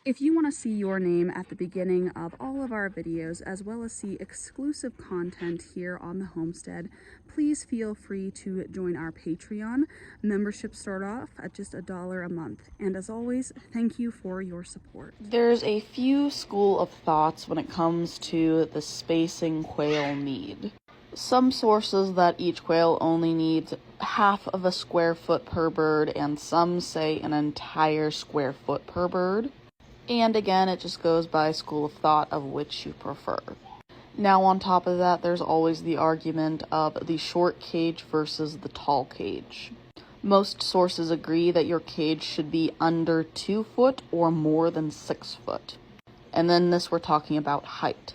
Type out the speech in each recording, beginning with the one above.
If you want to see your name at the beginning of all of our videos, as well as see exclusive content here on the homestead, please feel free to join our Patreon. Memberships start off at just $1 a month. And as always, thank you for your support. There's a few school of thoughts when it comes to the spacing quail need. Some sources that each quail only needs half of a square foot per bird, and some say an entire square foot per bird. And again, it just goes by school of thought of which you prefer. Now on top of that, there's always the argument of the short cage versus the tall cage. Most sources agree that your cage should be under 2 foot or more than 6 foot. And then this we're talking about height.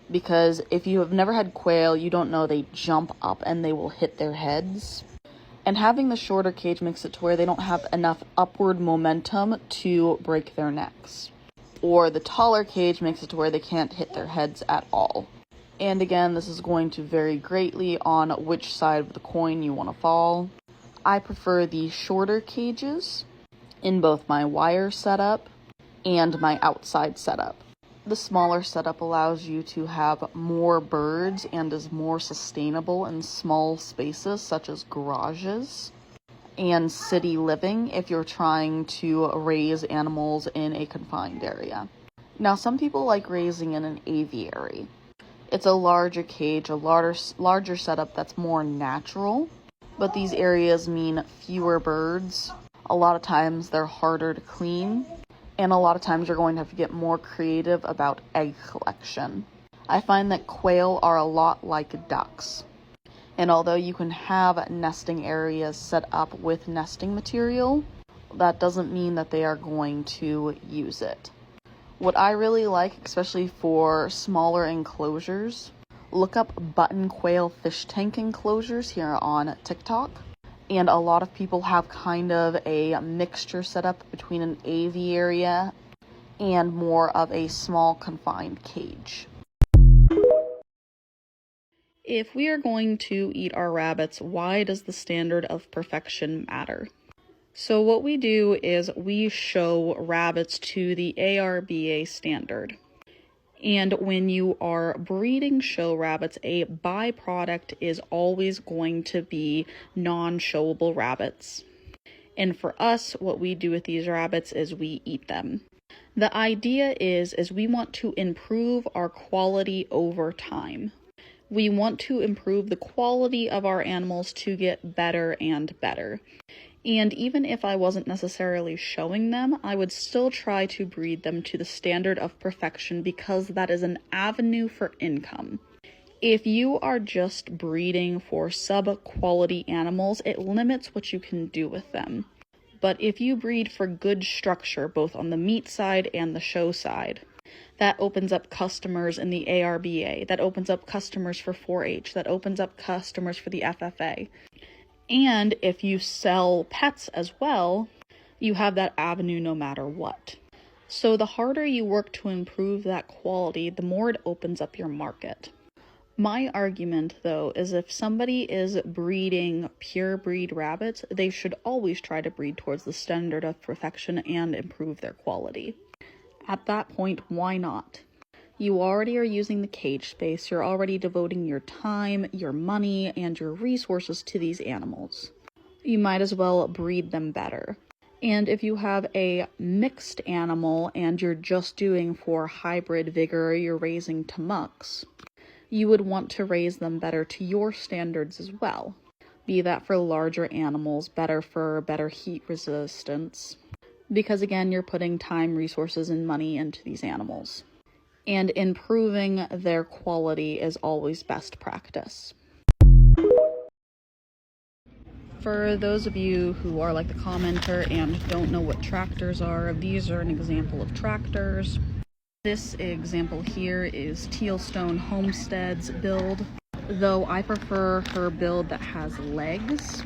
Because if you have never had quail, you don't know they jump up and they will hit their heads. And having the shorter cage makes it to where they don't have enough upward momentum to break their necks. Or the taller cage makes it to where they can't hit their heads at all. And again, this is going to vary greatly on which side of the coin you want to fall. I prefer the shorter cages in both my wire setup and my outside setup. The smaller setup allows you to have more birds and is more sustainable in small spaces such as garages and city living if you're trying to raise animals in a confined area. Now, some people like raising in an aviary. It's a larger cage, a larger setup that's more natural, but these areas mean fewer birds. A lot of times they're harder to clean, and a lot of times you're going to have to get more creative about egg collection. I find that quail are a lot like ducks. And although you can have nesting areas set up with nesting material, that doesn't mean that they are going to use it. What I really like, especially for smaller enclosures, look up button quail fish tank enclosures here on TikTok. And a lot of people have kind of a mixture set up between an aviary and more of a small confined cage. If we are going to eat our rabbits, why does the standard of perfection matter? So what we do is we show rabbits to the ARBA standard. And when you are breeding show rabbits, a byproduct is always going to be non-showable rabbits. And for us, what we do with these rabbits is we eat them. The idea is we want to improve our quality over time. We want to improve the quality of our animals to get better and better. And even if I wasn't necessarily showing them, I would still try to breed them to the standard of perfection because that is an avenue for income. If you are just breeding for sub-quality animals, it limits what you can do with them. But if you breed for good structure, both on the meat side and the show side, that opens up customers in the ARBA, that opens up customers for 4-H, that opens up customers for the FFA. And if you sell pets as well, you have that avenue no matter what. So the harder you work to improve that quality, the more it opens up your market. My argument, though, is if somebody is breeding pure breed rabbits, they should always try to breed towards the standard of perfection and improve their quality. At that point, why not? You already are using the cage space, you're already devoting your time, your money, and your resources to these animals. You might as well breed them better. And if you have a mixed animal and you're just doing for hybrid vigor, or you're raising to mucks, you would want to raise them better to your standards as well. Be that for larger animals, better fur, better heat resistance. Because again, you're putting time, resources, and money into these animals. And improving their quality is always best practice. For those of you who are like the commenter and don't know what tractors are, these are an example of tractors. This example here is Tealstone Homestead's build, though I prefer her build that has legs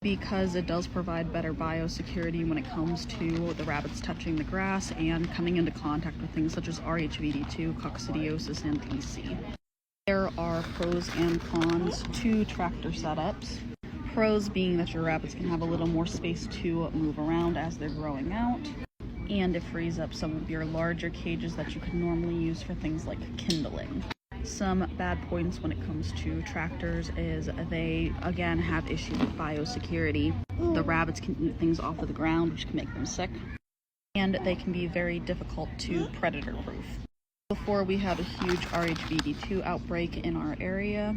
because it does provide better biosecurity when it comes to the rabbits touching the grass and coming into contact with things such as RHVD2, coccidiosis, and EC. There are pros and cons to tractor setups. Pros being that your rabbits can have a little more space to move around as they're growing out, and it frees up some of your larger cages that you could normally use for things like kindling. Some bad points when it comes to tractors is they, again, have issues with biosecurity. The rabbits can eat things off of the ground, which can make them sick, and they can be very difficult to predator-proof. Before we had a huge RHBD2 outbreak in our area,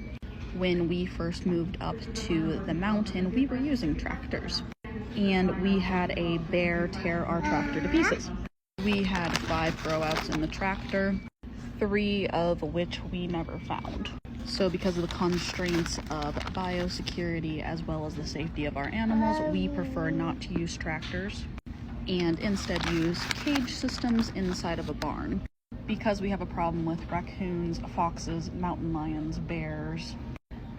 when we first moved up to the mountain, we were using tractors, and we had a bear tear our tractor to pieces. We had 5 grow-outs in the tractor, 3 of which we never found. So because of the constraints of biosecurity as well as the safety of our animals, we prefer not to use tractors and instead use cage systems inside of a barn. Because we have a problem with raccoons, foxes, mountain lions, bears,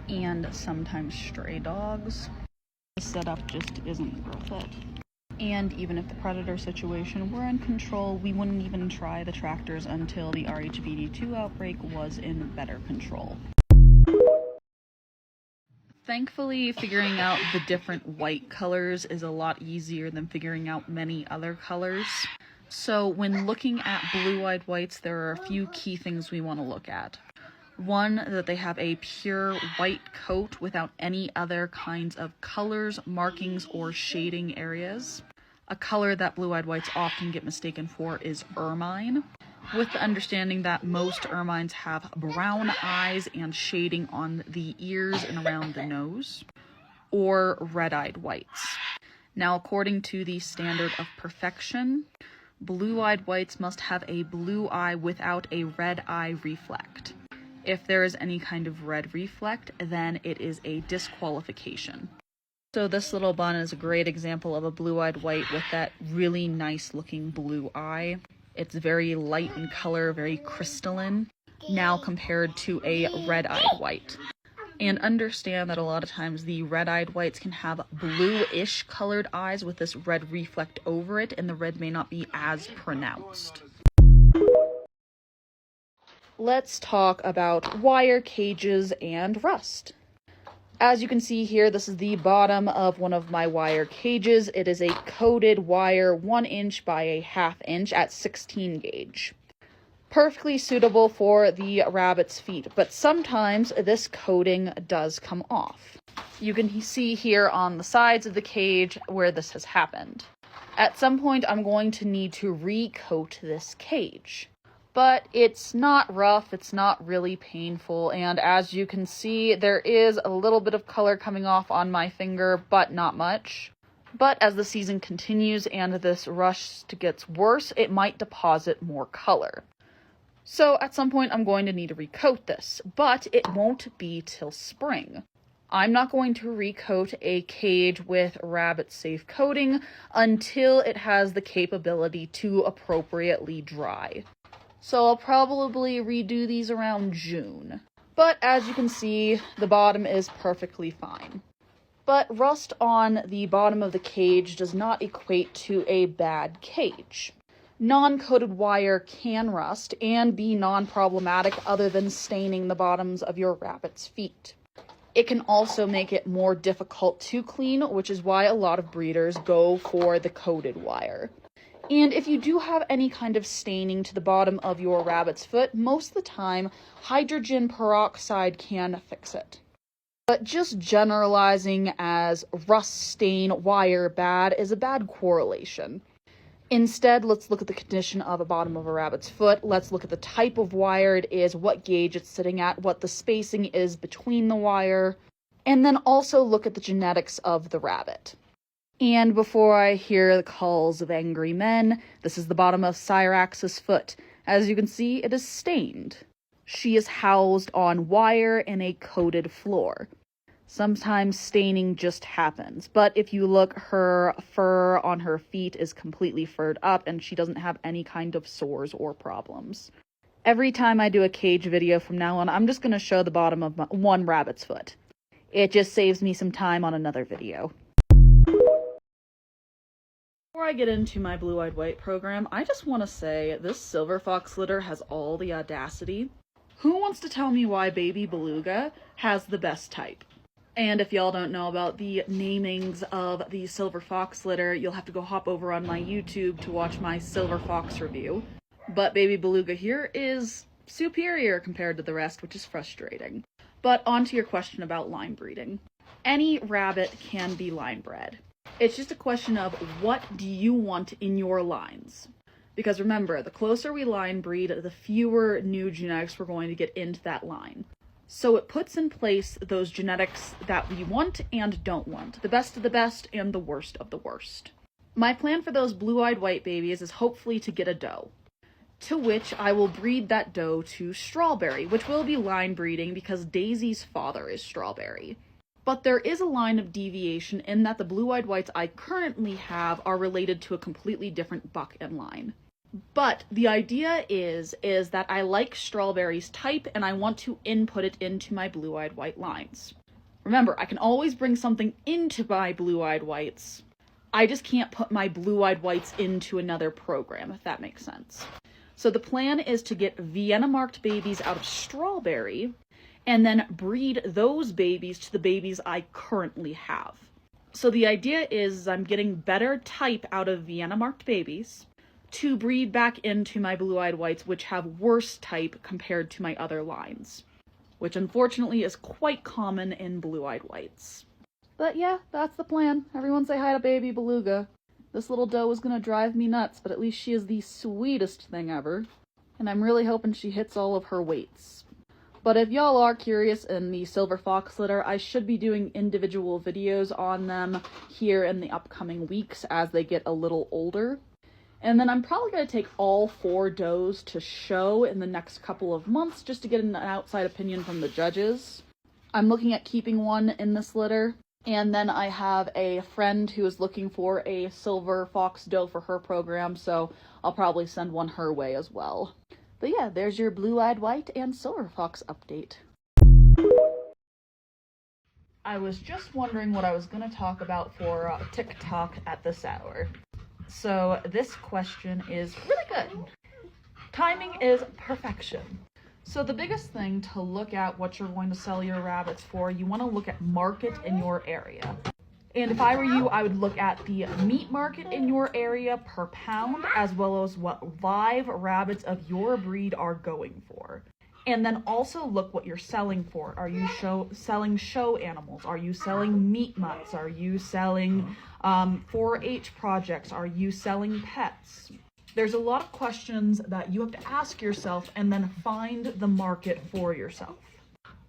and sometimes stray dogs, the setup just isn't worth it. And even if the predator situation were in control, we wouldn't even try the tractors until the RHBD2 outbreak was in better control. Thankfully, figuring out the different white colors is a lot easier than figuring out many other colors. So when looking at blue-eyed whites, there are a few key things we want to look at. One, that they have a pure white coat without any other kinds of colors, markings, or shading areas. A color that blue-eyed whites often get mistaken for is ermine, with the understanding that most ermines have brown eyes and shading on the ears and around the nose, or red-eyed whites. Now, according to the standard of perfection, blue-eyed whites must have a blue eye without a red eye reflect. If there is any kind of red reflect, then it is a disqualification. So this little bun is a great example of a blue-eyed white with that really nice looking blue eye. It's very light in color, very crystalline, now compared to a red-eyed white. And understand that a lot of times the red-eyed whites can have bluish colored eyes with this red reflect over it, and the red may not be as pronounced. Let's talk about wire cages and rust. As you can see here, this is the bottom of one of my wire cages. It is a coated wire 1 inch by a 1/2 inch at 16 gauge. Perfectly suitable for the rabbit's feet, but sometimes this coating does come off. You can see here on the sides of the cage where this has happened. At some point, I'm going to need to recoat this cage. But it's not rough, it's not really painful, and as you can see, there is a little bit of color coming off on my finger, but not much. But as the season continues and this rust gets worse, it might deposit more color. So at some point, I'm going to need to recoat this, but it won't be till spring. I'm not going to recoat a cage with rabbit safe coating until it has the capability to appropriately dry. So I'll probably redo these around June. But as you can see, the bottom is perfectly fine. But rust on the bottom of the cage does not equate to a bad cage. Non-coated wire can rust and be non-problematic other than staining the bottoms of your rabbit's feet. It can also make it more difficult to clean, which is why a lot of breeders go for the coated wire. And if you do have any kind of staining to the bottom of your rabbit's foot, most of the time, hydrogen peroxide can fix it. But just generalizing as rust stain wire bad is a bad correlation. Instead, let's look at the condition of the bottom of a rabbit's foot. Let's look at the type of wire it is, what gauge it's sitting at, what the spacing is between the wire, and then also look at the genetics of the rabbit. And before I hear the calls of angry men, this is the bottom of Cyrax's foot. As you can see, it is stained. She is housed on wire in a coated floor. Sometimes staining just happens, but if you look, her fur on her feet is completely furred up and she doesn't have any kind of sores or problems. Every time I do a cage video from now on, I'm just going to show the bottom of one rabbit's foot. It just saves me some time on another video. Before I get into my blue-eyed white program, I just want to say this silver fox litter has all the audacity. Who wants to tell me why baby beluga has the best type? And if y'all don't know about the namings of the silver fox litter, you'll have to go hop over on my YouTube to watch my silver fox review. But baby beluga here is superior compared to the rest, which is frustrating. But on to your question about line breeding. Any rabbit can be line bred. It's just a question of what do you want in your lines. Because remember, the closer we line breed, the fewer new genetics we're going to get into that line. So it puts in place those genetics that we want and don't want, the best of the best and the worst of the worst. My plan for those blue-eyed white babies is hopefully to get a doe, to which I will breed that doe to Strawberry, which will be line breeding because Daisy's father is Strawberry. But there is a line of deviation in that the blue-eyed whites I currently have are related to a completely different buck and line. But the idea is that I like Strawberry's type and I want to input it into my blue-eyed white lines. Remember, I can always bring something into my blue-eyed whites. I just can't put my blue-eyed whites into another program, if that makes sense. So the plan is to get Vienna-marked babies out of Strawberry and then breed those babies to the babies I currently have. So the idea is I'm getting better type out of Vienna-marked babies to breed back into my blue-eyed whites, which have worse type compared to my other lines, which unfortunately is quite common in blue-eyed whites. But yeah, that's the plan. Everyone say hi to baby beluga. This little doe is gonna drive me nuts, but at least she is the sweetest thing ever, and I'm really hoping she hits all of her weights. But if y'all are curious in the silver fox litter, I should be doing individual videos on them here in the upcoming weeks as they get a little older. And then I'm probably going to take all 4 does to show in the next couple of months just to get an outside opinion from the judges. I'm looking at keeping one in this litter. And then I have a friend who is looking for a silver fox doe for her program, so I'll probably send one her way as well. But yeah, there's your blue-eyed white and silver fox update. I was just wondering what I was going to talk about for TikTok at this hour. So this question is really good. Timing is perfection. So the biggest thing to look at what you're going to sell your rabbits for, you want to look at market in your area. And if I were you, I would look at the meat market in your area per pound, as well as what live rabbits of your breed are going for. And then also look what you're selling for. Are you selling show animals? Are you selling meat mutts? Are you selling 4-H projects? Are you selling pets? There's a lot of questions that you have to ask yourself and then find the market for yourself.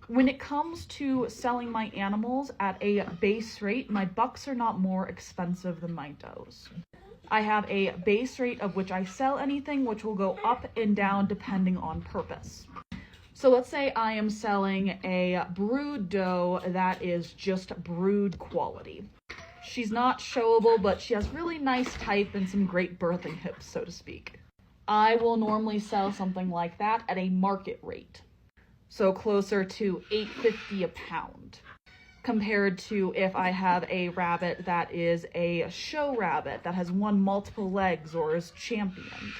When it comes to selling my animals at a base rate, my bucks are not more expensive than my does. I have a base rate of which I sell anything, which will go up and down depending on purpose. So let's say I am selling a brood doe that is just brood quality. She's not showable, but she has really nice type and some great birthing hips, so to speak. I will normally sell something like that at a market rate. So closer to $8.50 a pound, compared to if I have a rabbit that is a show rabbit that has won multiple legs or is championed,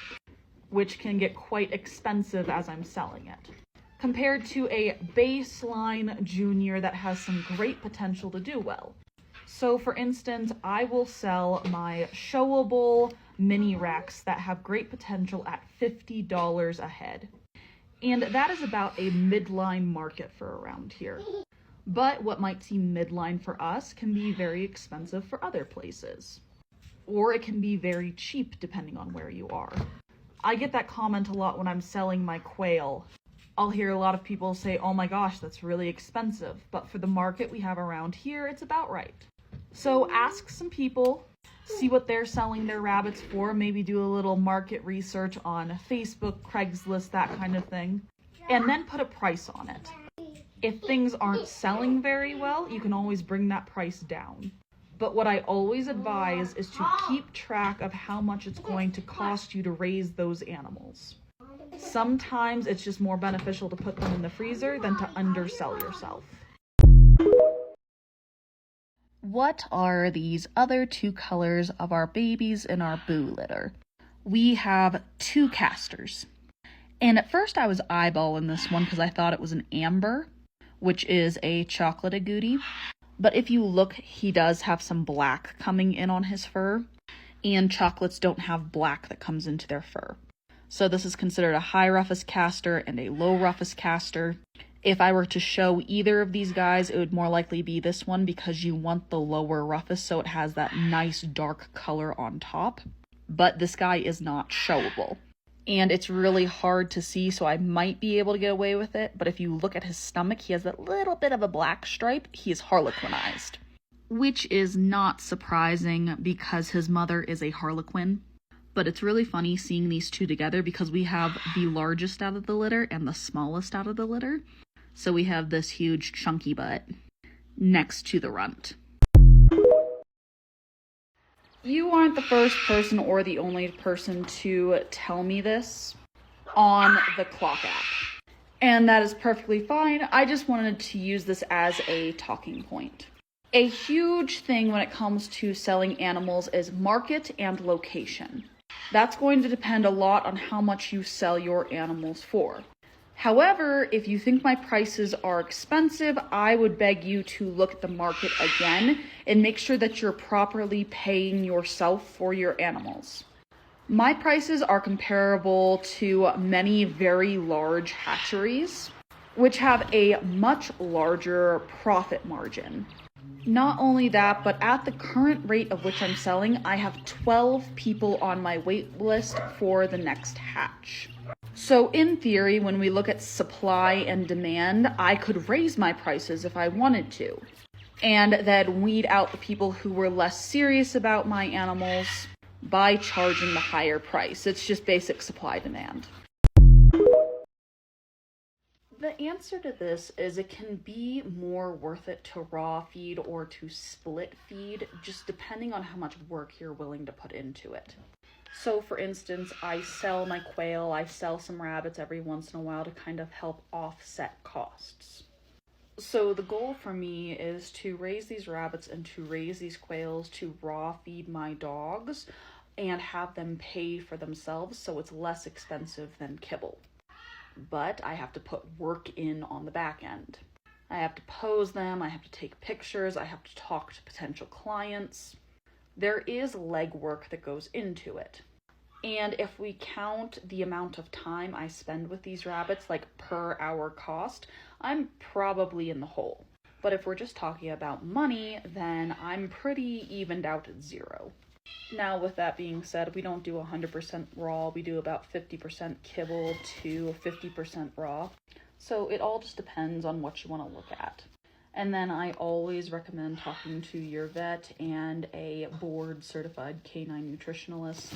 which can get quite expensive as I'm selling it, compared to a baseline junior that has some great potential to do well. So for instance, I will sell my showable mini racks that have great potential at $50 a head. And that is about a midline market for around here. But what might seem midline for us can be very expensive for other places. Or it can be very cheap depending on where you are. I get that comment a lot when I'm selling my quail. I'll hear a lot of people say, oh my gosh, that's really expensive. But for the market we have around here, it's about right. So ask some people, see what they're selling their rabbits for, maybe do a little market research on Facebook, Craigslist, that kind of thing, and then put a price on it. If things aren't selling very well, you can always bring that price down. But what I always advise is to keep track of how much it's going to cost you to raise those animals. Sometimes it's just more beneficial to put them in the freezer than to undersell yourself. What are these other 2 colors of our babies in our boo litter? We have 2 casters. And at first I was eyeballing this one because I thought it was an amber, which is a chocolate agouti. But if you look, he does have some black coming in on his fur, and chocolates don't have black that comes into their fur. So this is considered a high rufous castor and a low rufous castor. If I were to show either of these guys, it would more likely be this one because you want the lower rufous so it has that nice dark color on top. But this guy is not showable. And it's really hard to see, so I might be able to get away with it. But if you look at his stomach, he has that little bit of a black stripe. He is harlequinized, which is not surprising because his mother is a harlequin. But it's really funny seeing these two together because we have the largest out of the litter and the smallest out of the litter. So we have this huge chunky butt next to the runt. You aren't the first person or the only person to tell me this on the Clock app. And that is perfectly fine. I just wanted to use this as a talking point. A huge thing when it comes to selling animals is market and location. That's going to depend a lot on how much you sell your animals for. However, if you think my prices are expensive, I would beg you to look at the market again and make sure that you're properly paying yourself for your animals. My prices are comparable to many very large hatcheries, which have a much larger profit margin. Not only that, but at the current rate of which I'm selling, I have 12 people on my wait list for the next hatch. So in theory, when we look at supply and demand, I could raise my prices if I wanted to, and then weed out the people who were less serious about my animals by charging the higher price. It's just basic supply demand. The answer to this is it can be more worth it to raw feed or to split feed, just depending on how much work you're willing to put into it. So for instance, I sell my quail, I sell some rabbits every once in a while to kind of help offset costs. So the goal for me is to raise these rabbits and to raise these quails to raw feed my dogs and have them pay for themselves so it's less expensive than kibble. But I have to put work in on the back end. I have to pose them, I have to take pictures, I have to talk to potential clients. There is legwork that goes into it. And if we count the amount of time I spend with these rabbits, like per hour cost, I'm probably in the hole. But if we're just talking about money, then I'm pretty evened out at zero. Now, with that being said, we don't do 100% raw. We do about 50% kibble to 50% raw. So it all just depends on what you want to look at. And then I always recommend talking to your vet and a board certified canine nutritionalist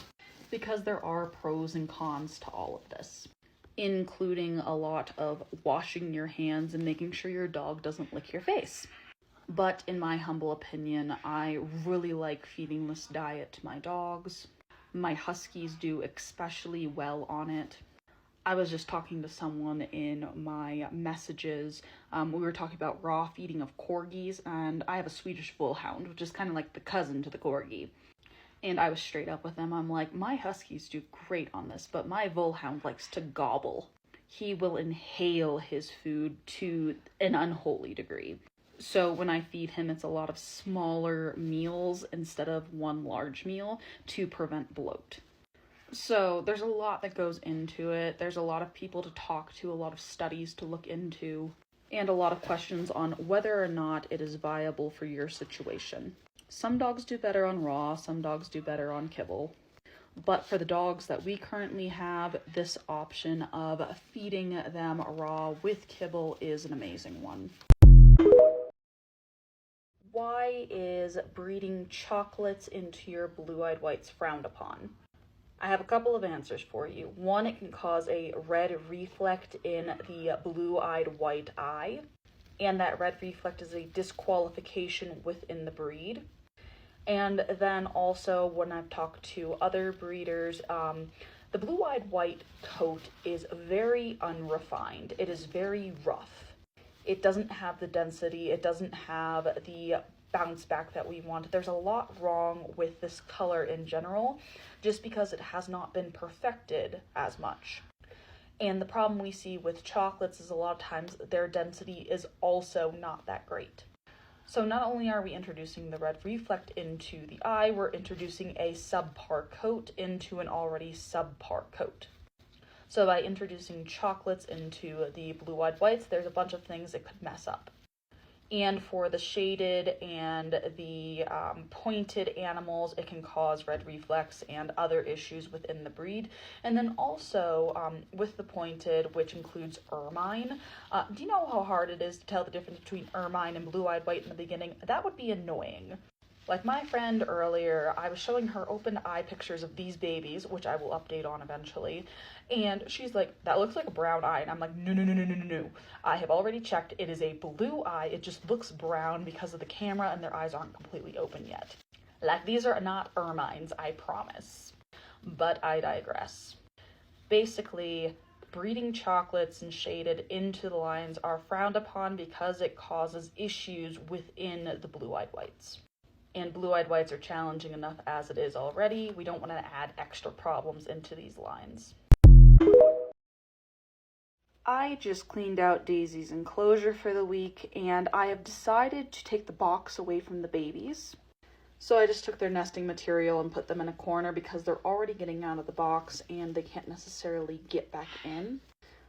because there are pros and cons to all of this, including a lot of washing your hands and making sure your dog doesn't lick your face. But in my humble opinion, I really like feeding this diet to my dogs. My huskies do especially well on it. I was just talking to someone in my messages. We were talking about raw feeding of corgis, and I have a Swedish bullhound, which is kind of like the cousin to the corgi. And I was straight up with them. I'm like, my huskies do great on this, but my bullhound likes to gobble. He will inhale his food to an unholy degree. So when I feed him, it's a lot of smaller meals instead of one large meal to prevent bloat. So there's a lot that goes into it. There's a lot of people to talk to, a lot of studies to look into, and a lot of questions on whether or not it is viable for your situation. Some dogs do better on raw, some dogs do better on kibble. But for the dogs that we currently have, this option of feeding them raw with kibble is an amazing one. Why is breeding chocolates into your blue-eyed whites frowned upon? I have a couple of answers for you. One, it can cause a red reflect in the blue-eyed white eye, and that red reflect is a disqualification within the breed. And then also, when I've talked to other breeders, the blue-eyed white coat is very unrefined. It is very rough. It doesn't have the density, it doesn't have the bounce back that we want. There's a lot wrong with this color in general, just because it has not been perfected as much. And the problem we see with chocolates is a lot of times their density is also not that great. So not only are we introducing the red reflect into the eye, we're introducing a subpar coat into an already subpar coat. So by introducing chocolates into the blue-eyed whites, there's a bunch of things it could mess up. And for the shaded and the pointed animals, it can cause red reflex and other issues within the breed. And then also with the pointed, which includes ermine, do you know how hard it is to tell the difference between ermine and blue-eyed white in the beginning? That would be annoying. Like my friend earlier, I was showing her open eye pictures of these babies, which I will update on eventually, and she's like, that looks like a brown eye, and I'm like, no, no, no, no, no, no, no. I have already checked, it is a blue eye, it just looks brown because of the camera and their eyes aren't completely open yet. Like, these are not ermines, I promise. But I digress. Basically, breeding chocolates and shaded into the lines are frowned upon because it causes issues within the blue-eyed whites. And blue-eyed whites are challenging enough as it is already. We don't want to add extra problems into these lines. I just cleaned out Daisy's enclosure for the week, and I have decided to take the box away from the babies. So I just took their nesting material and put them in a corner because they're already getting out of the box and they can't necessarily get back in.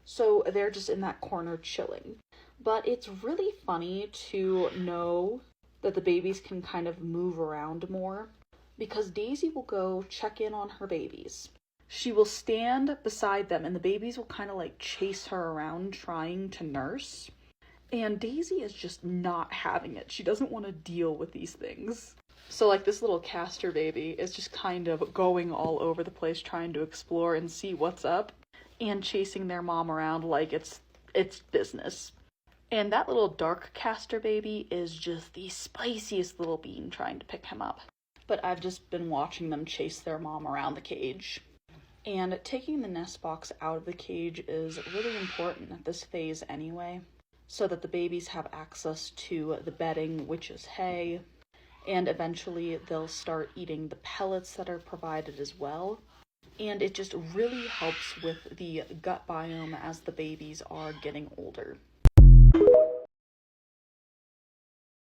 So they're just in that corner chilling. But it's really funny to know that the babies can kind of move around more, because Daisy will go check in on her babies. She will stand beside them and the babies will kind of like chase her around trying to nurse. And Daisy is just not having it. She doesn't want to deal with these things. So like this little castor baby is just kind of going all over the place trying to explore and see what's up and chasing their mom around like it's business. And that little dark castor baby is just the spiciest little bean trying to pick him up. But I've just been watching them chase their mom around the cage. And taking the nest box out of the cage is really important at this phase anyway, so that the babies have access to the bedding, which is hay, and eventually they'll start eating the pellets that are provided as well. And it just really helps with the gut biome as the babies are getting older.